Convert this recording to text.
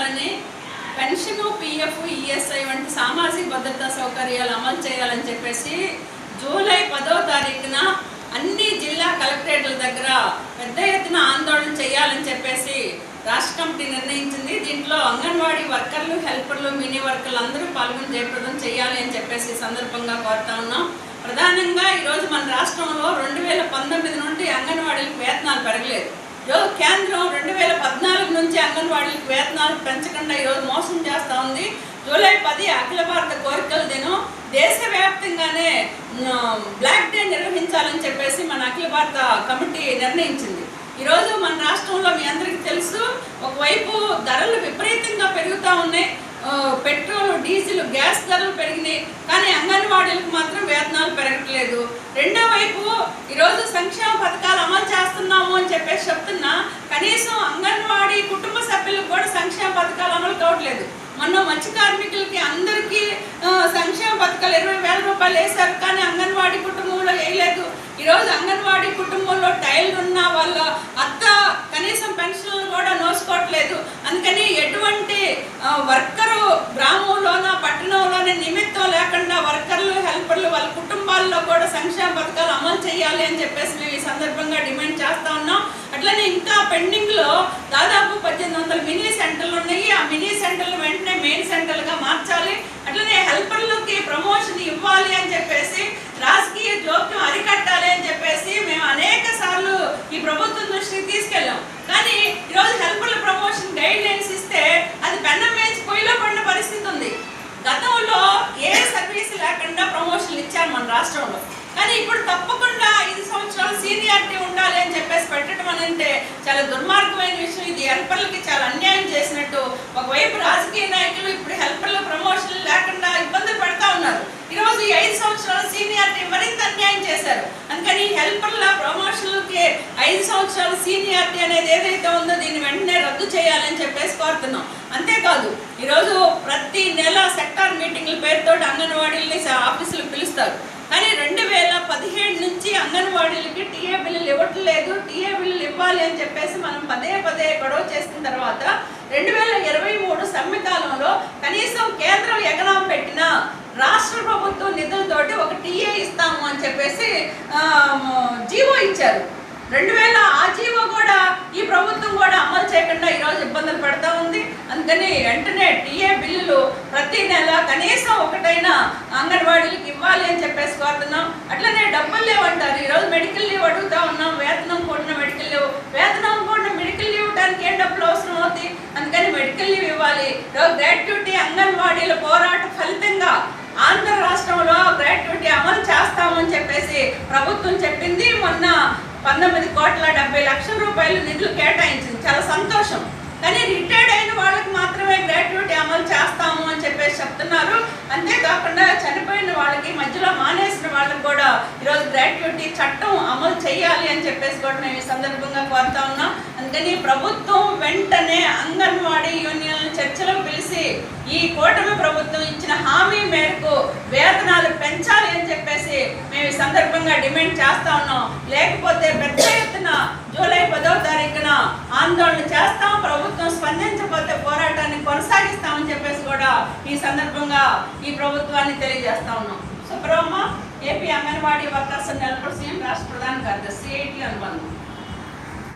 చేయాలని, pension, PF, ESI వంటి సామాజిక భద్రతా సౌకర్యాలు అమలు చేయాలని చెప్పేసి జూలై 10వ తారీఖున అన్ని జిల్లా కలెక్టరేట్ల దగ్గర పెద్ద ఎత్తున ఆందోళన చేయాలని చెప్పేసి రాష్ట్ర కమిటీ నిర్ణయించింది. దీంట్లో అంగన్వాడీ వర్కర్లు, హెల్పర్లు, మినీ వర్కర్లు అందరూ పాల్గొని జయప్రదం చేయాలి అని చెప్పేసి సందర్భంగా కోరుతా ఉన్నాం. ప్రధానంగా ఈరోజు మన రాష్ట్రంలో 2019 నుండి అంగన్వాడీలకు వేతనాలు పెరగలేదు. ఈరోజు కేంద్రం 2014 నుంచి అంగన్వాడీలకు వేతనాలు పెంచకుండా ఈరోజు మోసం చేస్తూ ఉంది. జూలై 10 అఖిల భారత కోరికల దినం, దేశవ్యాప్తంగానే బ్లాక్ డే నిర్వహించాలని చెప్పేసి మన అఖిల భారత కమిటీ నిర్ణయించింది. ఈరోజు మన రాష్ట్రంలో మీ అందరికీ తెలుసు, ఒకవైపు ధరలు విపరీతంగా పెరుగుతూ ఉన్నాయి. పెట్రోల్, డీజిల్, గ్యాస్ ధరలు పెరిగినాయి, కానీ అంగన్వాడీలకు మాత్రం వేతనాలు పెరగట్లేదు. రెండో వైపు ఈరోజు సంక్షేమ పథకాలు అమలు చేస్తున్నాము అని చెప్పేసి చెప్తున్నా, కనీసం అంగన్వాడీ కుటుంబ సభ్యులకు కూడా సంక్షేమ పథకాలు అమలు కావట్లేదు. మొన్న మత్స్య కార్మికులకి అందరికీ సంక్షేమ పథకాలు 20,000 రూపాయలు వేశారు, కానీ అంగన్వాడీ కుటుంబంలో వేయలేదు. ఈరోజు అంగన్వాడీ కుటుంబంలో టైలర్ ఉన్న వాళ్ళ అత్త కనీసం పెన్షన్లు కూడా నోసుకోవట్లేదు. అందుకని ఎటువంటి వర్కరు గ్రామంలోన పట్టణంలోనే నిమిత్తం లేకుండా వర్కర్లు, హెల్పర్లు వాళ్ళ కుటుంబాల్లో కూడా సంక్షేమ పథకాలు అమలు చేయాలి అని చెప్పేసి మేము ఈ సందర్భంగా డిమాండ్ చేస్తూ ఉన్నాం. అట్లనే ఇంకా పెండింగ్లో దాదాపు 1800 మినీ సెంటర్లు ఉన్నాయి. ఆ మినీ సెంటర్లు వెంటనే మెయిన్ సెంటర్లుగా మార్చాలి. అట్లనే హెల్పర్లకి ప్రమోషన్ ఇవ్వాలి అని చెప్పేసి, రాజకీయ జోక్యం అరికట్టాలి అని చెప్పేసి మేము అనేక సార్లు ఈ ప్రభుత్వం దృష్టికి తీసుకెళ్ళాం. కానీ ఈరోజు హెల్పర్ల ప్రమోషన్ గైడ్ లైన్స్ ఇస్తే అది పెన్నం వేసి పొయ్యిలో పడిన పరిస్థితి ఉంది. గతంలో ఏ సర్వీస్ లేకుండా ప్రమోషన్లు ఇచ్చారు మన రాష్ట్రంలో, కానీ ఇప్పుడు తప్పకుండా 5 సంవత్సరాలు సీనియారిటీ ఉండాలి అని చెప్పేసి పెట్టడం అంటే చాలా దుర్మార్గమైన విషయం. ఇది హెల్పర్లకి చాలా అన్యాయం చేసినట్టు. ఒకవైపు రాజకీయ నాయకులు ఇప్పుడు హెల్పర్ల ప్రమోషన్లు లేకుండా ఇబ్బందులు పెడతా ఉన్నారు. ఈరోజు 5 సంవత్సరాల సీనియారిటీ మరింత అన్యాయం చేశారు. అందుకని హెల్పర్ల ప్రమోషన్లకి 5 సంవత్సరాల సీనియారిటీ అనేది ఏదైతే ఉందో దీన్ని వెంటనే రద్దు చేయాలని చెప్పేసి కోరుతున్నాం. అంతేకాదు, ఈరోజు ప్రతి నెల సెక్టార్ మీటింగ్ల పేరుతో అంగన్వాడీలని ఆఫీసులకు పిలుస్తారు, కానీ 2017 నుంచి అంగన్వాడీలకి టీఏ బిల్లులు ఇవ్వట్లేదు. టీఏ బిల్లులు ఇవ్వాలి అని చెప్పేసి మనం పదే గొడవ చేసిన తర్వాత 2023 సమ్మె కాలంలో కనీసం కేంద్రం ఎగనాం పెట్టిన రాష్ట్ర ప్రభుత్వం నిధులతోటి ఒక టీఏ ఇస్తాము అని చెప్పేసి జీవో ఇచ్చారు. 2000 ఆ జీవో కూడా ఈ ప్రభుత్వం కూడా అమలు చేయకుండా ఈరోజు ఇబ్బందులు పెడతా ఉంది. అందుకని వెంటనే టీఏ బిల్లులు ప్రతి నెల కనీసం ఒకటైనా అంగన్వాడీలకు ఇవ్వాలి అని చెప్పేసి కోరుతున్నాం. అట్లనే డబ్బులు లేవంటారు. ఈరోజు మెడికల్ లీవ్ అడుగుతా ఉన్నాం, వేతనం కూడిన మెడికల్ లీవ్. వేతనం కూడిన మెడికల్ లీవ్ ఇవ్వడానికి ఏం డబ్బులు అవసరం అవుతుంది? అందుకని మెడికల్ లీవ్ ఇవ్వాలి. ఈరోజు గ్రాట్యుటీ అంగన్వాడీల పోరాట ఫలితంగా ఆంధ్ర రాష్ట్రంలో గ్రాట్యుటీ అమలు చేస్తామని చెప్పేసి ప్రభుత్వం చెప్పింది. మొన్న 19,70,00,000 రూపాయలు నిధులు కేటాయించింది. చాలా సంతోషం. కానీ రిటైర్డ్ అయిన వాళ్ళకి మాత్రమే గ్రాట్యుటీ అమలు చేస్తాము అని చెప్పేసి చెప్తున్నారు. అంతేకాకుండా చనిపోయిన వాళ్ళకి, మధ్యలో మానేసిన వాళ్ళకి కూడా ఈరోజు గ్రాట్యుటీ చట్టం అమలు చేయాలి అని చెప్పేసి కూడా మేము ఈ సందర్భంగా కోరుతా ఉన్నాం. అందుకని ప్రభుత్వం వెంటనే అంగన్వాడీ యూనియన్లను చర్చలకు పిలిచి ఈ కూటమి ప్రభుత్వం ఇచ్చిన హామీ మేరకు వేతనాలు పెంచాలి అని చెప్పేసి మేము ఈ సందర్భంగా డిమాండ్ చేస్తా ఉన్నాం. లేకపోతే పెద్ద ఎత్తున జూలై 10వ తారీఖున ఆందోళన చేస్తాం. ప్రభుత్వం స్పందించకపోతే పోరాటాన్ని కొనసాగిస్తామని చెప్పేసి కూడా ఈ సందర్భంగా ఈ ప్రభుత్వాన్ని తెలియజేస్తా ఉన్నాం. Subrahma, AP anganwadi workers and helpers union రాష్ట్ర ప్రధాన కార్యదర్శి, CIT అనుబంధం.